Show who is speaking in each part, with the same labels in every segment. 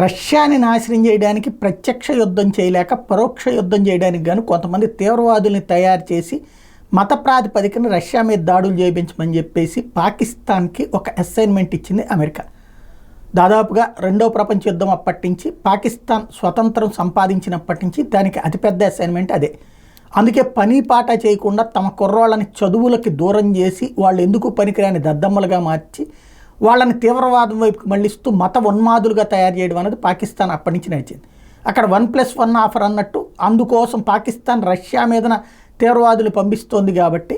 Speaker 1: రష్యాని నాశనం చేయడానికి ప్రత్యక్ష యుద్ధం చేయలేక పరోక్ష యుద్ధం చేయడానికి గాను కొంతమంది తీవ్రవాదుల్ని తయారు చేసి మత ప్రాతిపదికన రష్యా మీద దాడులు చేయించమని చెప్పేసి పాకిస్తాన్కి ఒక అసైన్మెంట్ ఇచ్చింది అమెరికా. దాదాపుగా రెండవ ప్రపంచ యుద్ధం అప్పటి నుంచి పాకిస్తాన్ స్వతంత్రం సంపాదించినప్పటి నుంచి దానికి అతిపెద్ద అసైన్మెంట్ అదే. అందుకే పని పాట చేయకుండా తమ కుర్రోళ్ళని చదువులకి దూరం చేసి వాళ్ళు ఎందుకు పనికిరాని దద్దమ్మలుగా మార్చి వాళ్ళని తీవ్రవాదం వైపుకి మళ్ళిస్తూ మత ఉన్మాదులుగా తయారు చేయడం అనేది పాకిస్తాన్ అప్పటి నుంచి నడిచింది. అక్కడ 1+1 ఆఫర్ అన్నట్టు అందుకోసం పాకిస్తాన్ రష్యా మీదన తీవ్రవాదులు పంపిస్తోంది కాబట్టి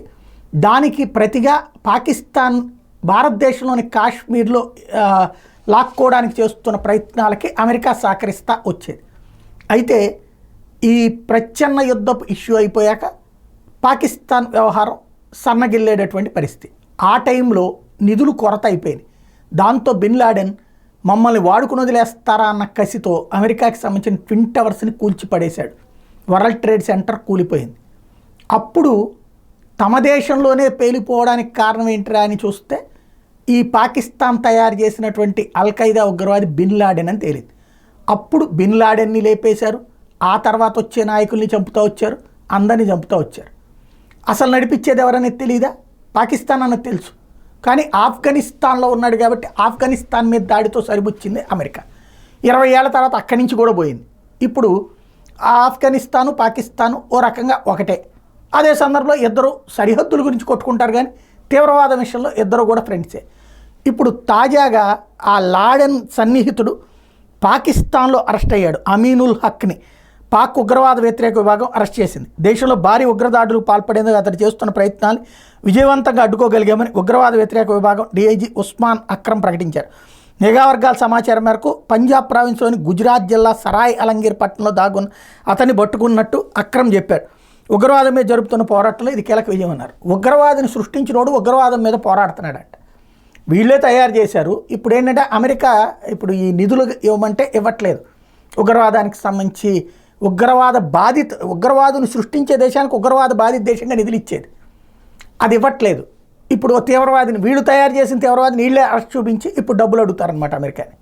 Speaker 1: దానికి ప్రతిగా పాకిస్తాన్ భారతదేశంలోని కాశ్మీర్లో లాక్కోవడానికి చేస్తున్న ప్రయత్నాలకి అమెరికా సహకరిస్తూ వచ్చేది. అయితే ఈ ప్రచ్ఛన్న యుద్ధపు ఇష్యూ అయిపోయాక పాకిస్తాన్ వ్యవహారం సన్నగిల్లేటటువంటి పరిస్థితి. ఆ టైంలో నిధులు కొరత అయిపోయింది. దాంతో బిన్ లాడెన్ మమ్మల్ని వాడుకుని వదిలేస్తారా అన్న కసితో అమెరికాకి సంబంధించిన ట్విన్ టవర్స్ని కూల్చిపడేశాడు. వరల్డ్ ట్రేడ్ సెంటర్ కూలిపోయింది. అప్పుడు తమ దేశంలోనే పేలిపోవడానికి కారణం ఏంటిరా అని చూస్తే ఈ పాకిస్తాన్ తయారు చేసినటువంటి అల్ఖైదా ఉగ్రవాది బిన్ లాడెన్ అని తేలింది. అప్పుడు బిన్ లాడెన్ని లేపేశారు. ఆ తర్వాత వచ్చే నాయకుల్ని చంపుతూ వచ్చారు, అందరినీ చంపుతూ వచ్చారు. అసలు నడిపించేది ఎవరనేది తెలీదా? పాకిస్తాన్ అన్నది తెలుసు. కానీ ఆఫ్ఘనిస్తాన్లో ఉన్నాడు కాబట్టి ఆఫ్ఘనిస్తాన్ మీద దాడితో సరిపుచ్చింది అమెరికా. 20 ఏళ్ల తర్వాత అక్కడి నుంచి కూడా పోయింది. ఇప్పుడు ఆఫ్ఘనిస్తాను పాకిస్తాను ఓ రకంగా ఒకటే. అదే సందర్భంలో ఇద్దరు సరిహద్దుల గురించి కొట్టుకుంటారు కానీ తీవ్రవాద విషయంలో ఇద్దరు కూడా ఫ్రెండ్సే. ఇప్పుడు తాజాగా ఆ లాడెన్ సన్నిహితుడు పాకిస్తాన్లో అరెస్ట్ అయ్యాడు. అమీనుల్ హక్ని పాక్ ఉగ్రవాద వ్యతిరేక విభాగం అరెస్ట్ చేసింది. దేశంలో భారీ ఉగ్రదాడులకు పాల్పడేందుకు అతడు చేస్తున్న ప్రయత్నాలు విజయవంతంగా అడ్డుకోగలిగామని ఉగ్రవాద వ్యతిరేక విభాగం డీఐజీ ఉస్మాన్ అక్రమ్ ప్రకటించారు. నిఘా వర్గాల సమాచారం మేరకు పంజాబ్ ప్రావిన్స్లోని గుజరాత్ జిల్లా సరాయ్ అలంగీర్ పట్టణంలో దాగున్న అతన్ని పట్టుకున్నట్టు అక్రమ్ చెప్పారు. ఉగ్రవాదం మీద జరుపుతున్న పోరాటంలో ఇది కీలక విజయం అన్నారు. ఉగ్రవాదిని సృష్టించినోడు ఉగ్రవాదం మీద పోరాడుతున్నాడంట. వీళ్ళే తయారు చేశారు. ఇప్పుడు ఏంటంటే అమెరికా ఇప్పుడు ఈ నిధులు ఇవ్వమంటే ఇవ్వట్లేదు. ఉగ్రవాదానికి సంబంధించి ఉగ్రవాదుని సృష్టించే దేశానికి ఉగ్రవాద బాధిత దేశంగా నిధులు ఇచ్చేది, అది ఇవ్వట్లేదు. ఇప్పుడు తీవ్రవాదిని వీళ్ళు తయారు చేసిన తీవ్రవాదిని వీళ్ళే అరెస్ట్ చూపించి ఇప్పుడు డబ్బులు అడుగుతారనమాట అమెరికాని.